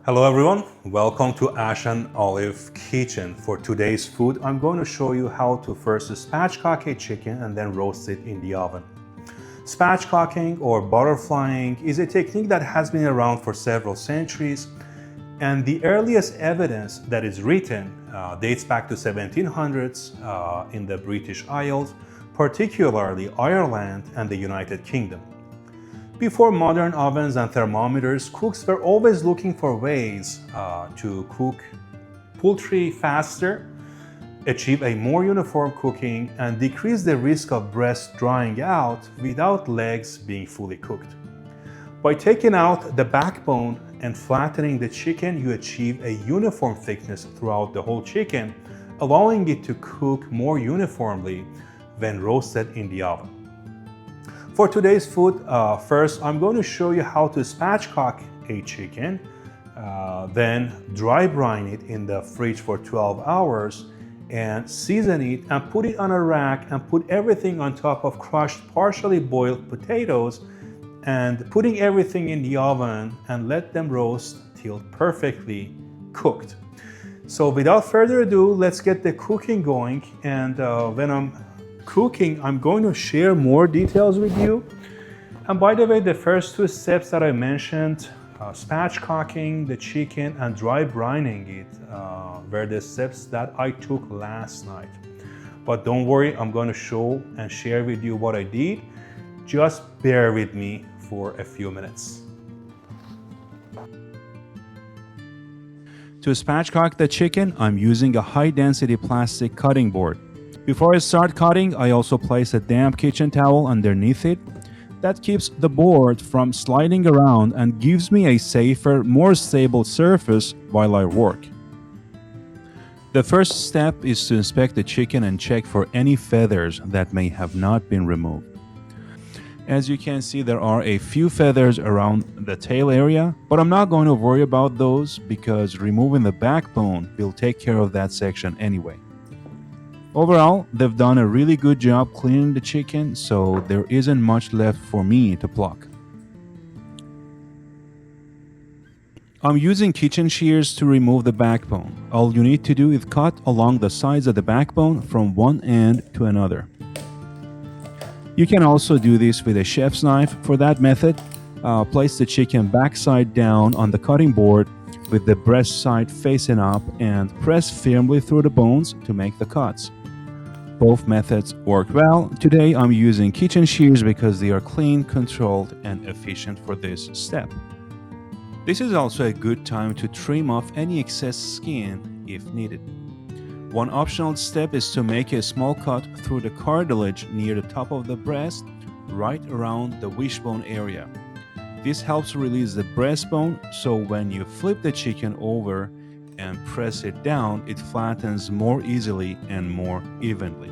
Hello everyone, welcome to Ash and Olive Kitchen. For today's food, I'm going to show you how to first spatchcock a chicken and then roast it in the oven. Spatchcocking or butterflying is a technique that has been around for several centuries, and the earliest evidence that is written dates back to 1700s in the British Isles, particularly Ireland and the United Kingdom. Before modern ovens and thermometers, cooks were always looking for ways to cook poultry faster, achieve a more uniform cooking, and decrease the risk of breast drying out without legs being fully cooked. By taking out the backbone and flattening the chicken, you achieve a uniform thickness throughout the whole chicken, allowing it to cook more uniformly when roasted in the oven. For today's food, first I'm going to show you how to spatchcock a chicken, then dry brine it in the fridge for 12 hours and season it and put it on a rack and put everything on top of crushed partially boiled potatoes and putting everything in the oven and let them roast till perfectly cooked. So without further ado, let's get the cooking going, and when I'm cooking, I'm going to share more details with you. And by the way, the first two steps that I mentioned, spatchcocking the chicken and dry brining it, were the steps that I took last night. But don't worry, I'm going to show and share with you what I did. Just bear with me for a few minutes. To spatchcock the chicken, I'm using a high-density plastic cutting board. Before I start cutting, I also place a damp kitchen towel underneath it. That keeps the board from sliding around and gives me a safer, more stable surface while I work. The first step is to inspect the chicken and check for any feathers that may have not been removed. As you can see, there are a few feathers around the tail area, but I'm not going to worry about those because removing the backbone will take care of that section anyway. Overall, they've done a really good job cleaning the chicken, so there isn't much left for me to pluck. I'm using kitchen shears to remove the backbone. All you need to do is cut along the sides of the backbone from one end to another. You can also do this with a chef's knife. For that method, place the chicken backside down on the cutting board with the breast side facing up and press firmly through the bones to make the cuts. Both methods work well. Today I'm using kitchen shears because they are clean, controlled, and efficient for this step. This is also a good time to trim off any excess skin if needed. One optional step is to make a small cut through the cartilage near the top of the breast, right around the wishbone area. This helps release the breastbone, so when you flip the chicken over and press it down, it flattens more easily and more evenly.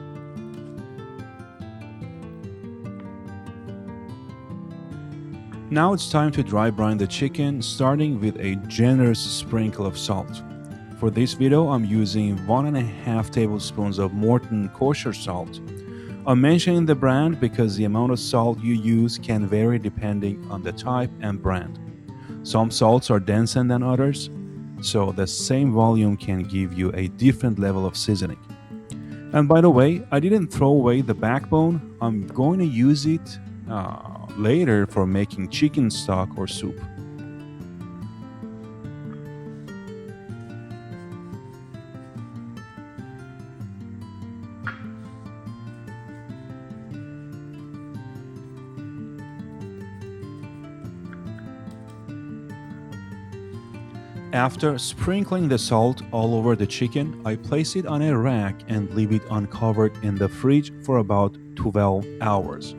Now it's time to dry brine the chicken, starting with a generous sprinkle of salt. For this video, I'm using 1.5 tablespoons of Morton kosher salt. I'm mentioning the brand because the amount of salt you use can vary depending on the type and brand. Some salts are denser than others, so the same volume can give you a different level of seasoning. And by the way, I didn't throw away the backbone. I'm going to use it later for making chicken stock or soup. After sprinkling the salt all over the chicken, I place it on a rack and leave it uncovered in the fridge for about 12 hours.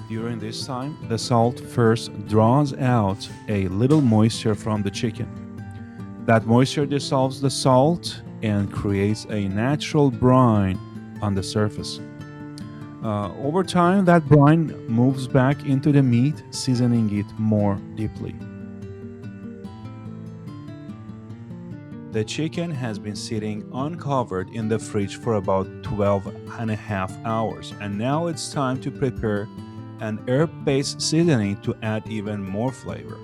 During this time, the salt first draws out a little moisture from the chicken. That moisture dissolves the salt and creates a natural brine on the surface. Over time, that brine moves back into the meat, seasoning it more deeply. The chicken has been sitting uncovered in the fridge for about 12.5 hours, and now it's time to prepare an herb-based seasoning to add even more flavor.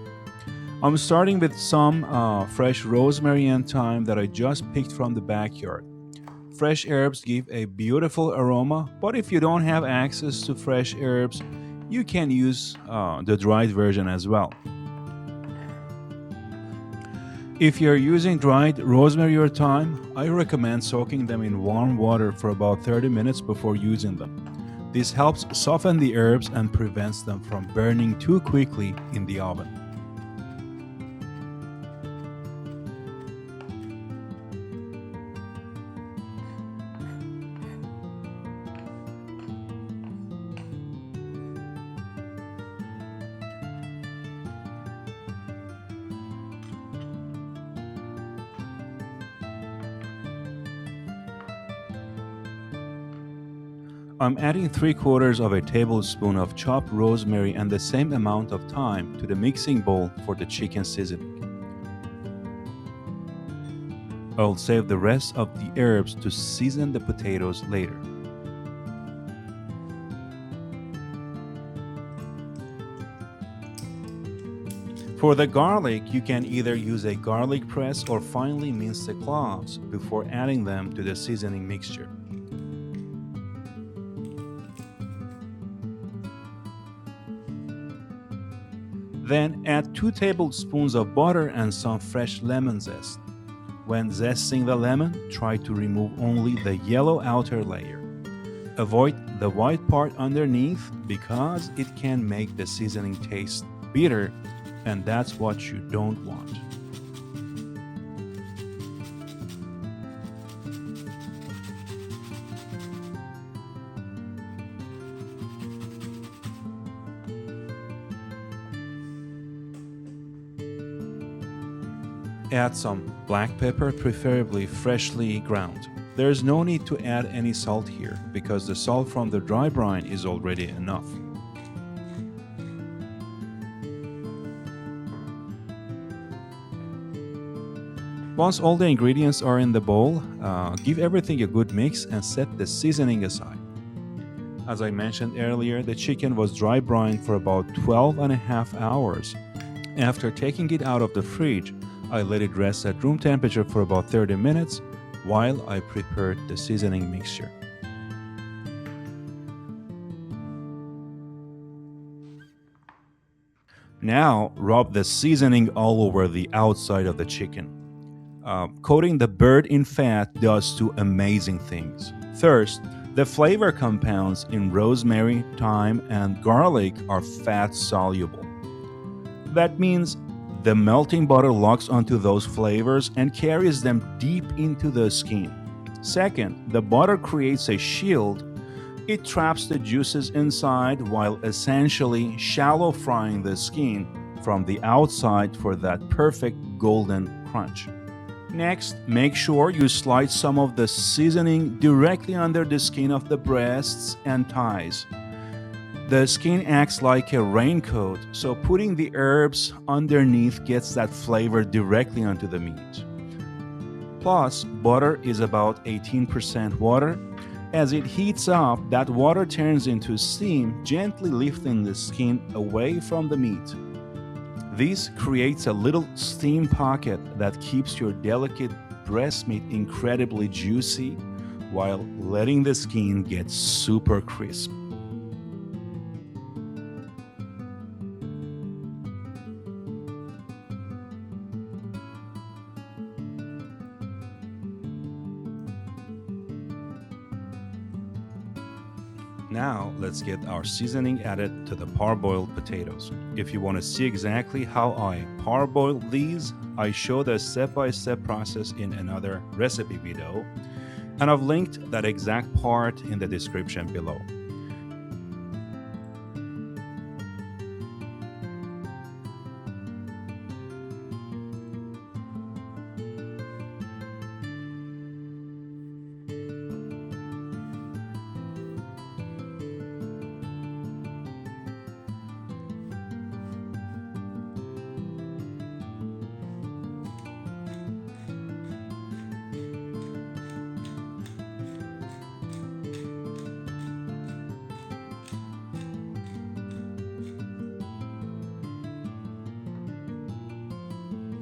I'm starting with some fresh rosemary and thyme that I just picked from the backyard. Fresh herbs give a beautiful aroma, but if you don't have access to fresh herbs, you can use the dried version as well. If you're using dried rosemary or thyme, I recommend soaking them in warm water for about 30 minutes before using them. This helps soften the herbs and prevents them from burning too quickly in the oven. I'm adding 3/4 of a tablespoon of chopped rosemary and the same amount of thyme to the mixing bowl for the chicken seasoning. I'll save the rest of the herbs to season the potatoes later. For the garlic, you can either use a garlic press or finely mince the cloves before adding them to the seasoning mixture. Then add 2 tablespoons of butter and some fresh lemon zest. When zesting the lemon, try to remove only the yellow outer layer. Avoid the white part underneath because it can make the seasoning taste bitter, and that's what you don't want. Add some black pepper, preferably freshly ground. There is no need to add any salt here because the salt from the dry brine is already enough. Once all the ingredients are in the bowl, give everything a good mix and set the seasoning aside. As I mentioned earlier, the chicken was dry brined for about 12 and a half hours. After taking it out of the fridge, I let it rest at room temperature for about 30 minutes while I prepared the seasoning mixture. Now, rub the seasoning all over the outside of the chicken. Coating the bird in fat does two amazing things. First, the flavor compounds in rosemary, thyme, and garlic are fat soluble. That means the melting butter locks onto those flavors and carries them deep into the skin. Second, the butter creates a shield. It traps the juices inside while essentially shallow frying the skin from the outside for that perfect golden crunch. Next, make sure you slide some of the seasoning directly under the skin of the breasts and thighs. The skin acts like a raincoat, so putting the herbs underneath gets that flavor directly onto the meat. Plus, butter is about 18% water. As it heats up, that water turns into steam, gently lifting the skin away from the meat. This creates a little steam pocket that keeps your delicate breast meat incredibly juicy while letting the skin get super crisp. Now, let's get our seasoning added to the parboiled potatoes. If you want to see exactly how I parboil these, I show the step-by-step process in another recipe video, and I've linked that exact part in the description below.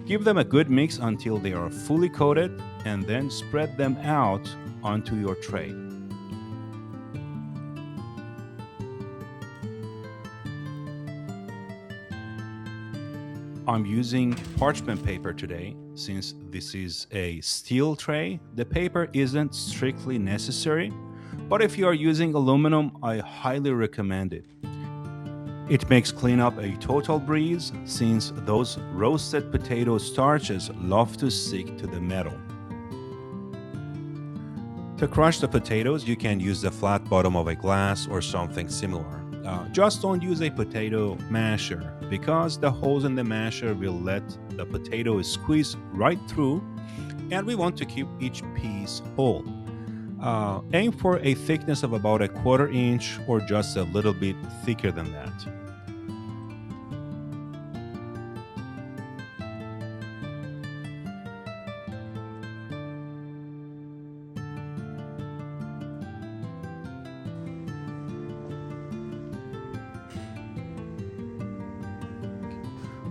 Give them a good mix until they are fully coated and then spread them out onto your tray. I'm using parchment paper today. Since this is a steel tray, the paper isn't strictly necessary, but if you are using aluminum, I highly recommend it. It makes cleanup a total breeze since those roasted potato starches love to stick to the metal. To crush the potatoes, you can use the flat bottom of a glass or something similar. Just don't use a potato masher because the holes in the masher will let the potato squeeze right through, and we want to keep each piece whole. Aim for a thickness of about a 1/4 inch or just a little bit thicker than that.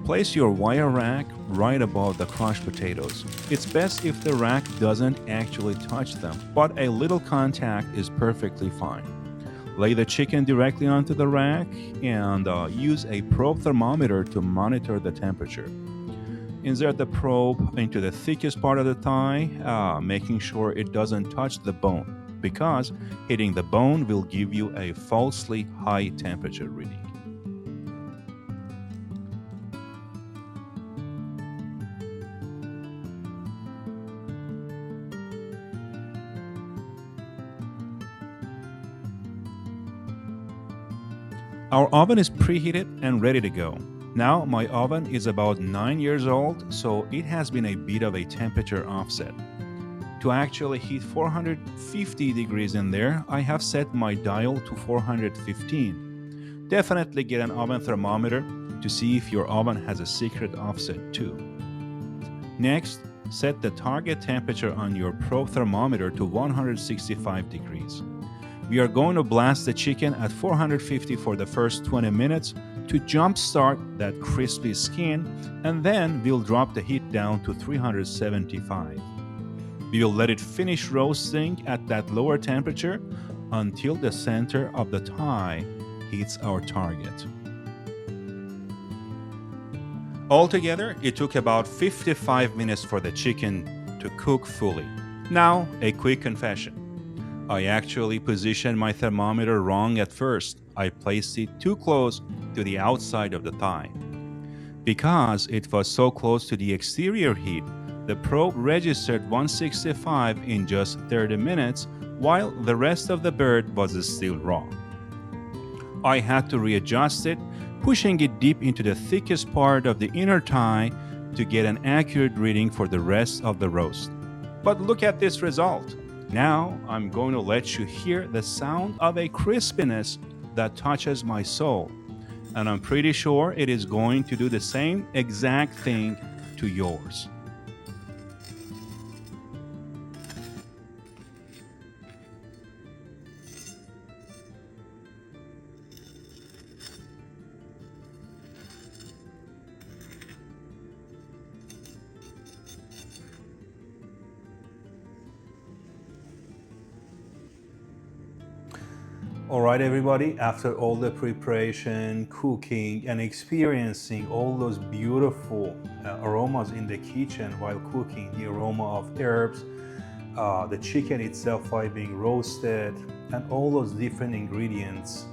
Place your wire rack right above the crushed potatoes. It's best if the rack doesn't actually touch them, but a little contact is perfectly fine. Lay the chicken directly onto the rack and use a probe thermometer to monitor the temperature. Insert the probe into the thickest part of the thigh, making sure it doesn't touch the bone, because hitting the bone will give you a falsely high temperature reading. Our oven is preheated and ready to go. Now my oven is about 9 years old, so it has been a bit of a temperature offset. To actually heat 450 degrees in there, I have set my dial to 415. Definitely get an oven thermometer to see if your oven has a secret offset too. Next, set the target temperature on your probe thermometer to 165 degrees. We are going to blast the chicken at 450 for the first 20 minutes to jumpstart that crispy skin, and then we'll drop the heat down to 375. We will let it finish roasting at that lower temperature until the center of the thigh hits our target. Altogether, it took about 55 minutes for the chicken to cook fully. Now, a quick confession. I actually positioned my thermometer wrong at first. I placed it too close to the outside of the thigh. Because it was so close to the exterior heat, the probe registered 165 in just 30 minutes, while the rest of the bird was still raw. I had to readjust it, pushing it deep into the thickest part of the inner thigh to get an accurate reading for the rest of the roast. But look at this result. Now I'm going to let you hear the sound of a crispiness that touches my soul, and I'm pretty sure it is going to do the same exact thing to yours. Alright everybody, after all the preparation, cooking, and experiencing all those beautiful aromas in the kitchen while cooking, the aroma of herbs, the chicken itself while being roasted, and all those different ingredients,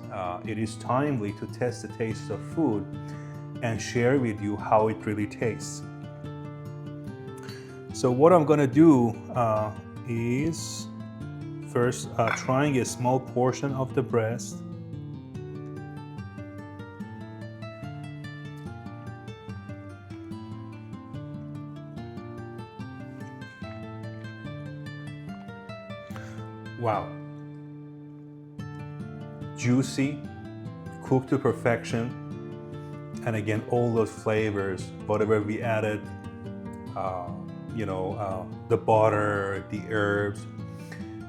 it is timely to test the taste of food and share with you how it really tastes. So what I'm gonna do is first, trying a small portion of the breast. Wow. Juicy, cooked to perfection. And again, all those flavors, whatever we added, the butter, the herbs,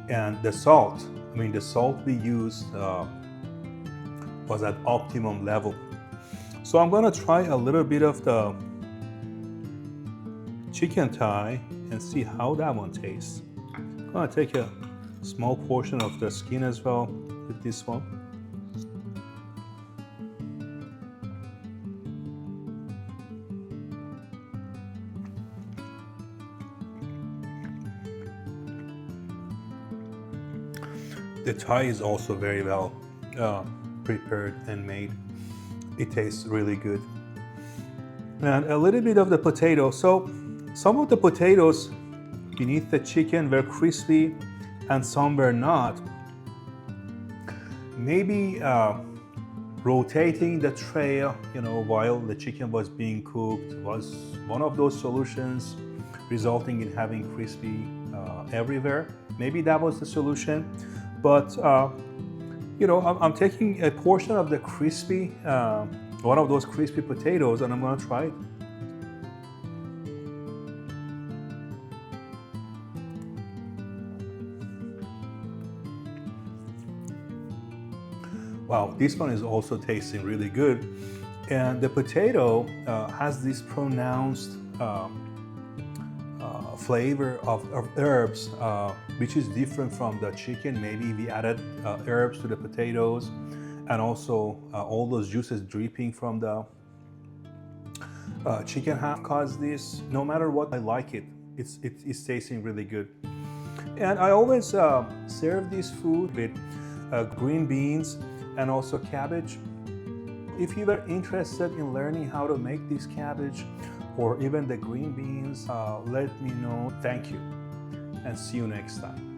and the salt. I mean, the salt we used was at optimum level. So I'm gonna try a little bit of the chicken thigh and see how that one tastes. I'm gonna take a small portion of the skin as well with this one. The thigh is also very well prepared and made. It tastes really good. And a little bit of the potato. So some of the potatoes beneath the chicken were crispy and some were not. Maybe rotating the tray, while the chicken was being cooked was one of those solutions, resulting in having crispy everywhere. Maybe that was the solution. But I'm taking a portion of the crispy, one of those crispy potatoes, and I'm gonna try it. Wow, this one is also tasting really good. And the potato has this pronounced flavor of herbs, which is different from the chicken. Maybe we added herbs to the potatoes, and also all those juices dripping from the chicken have caused this. No matter what, I like it. It's tasting really good. And I always serve this food with green beans and also cabbage. If you are interested in learning how to make this cabbage or even the green beans, let me know. Thank you, and see you next time.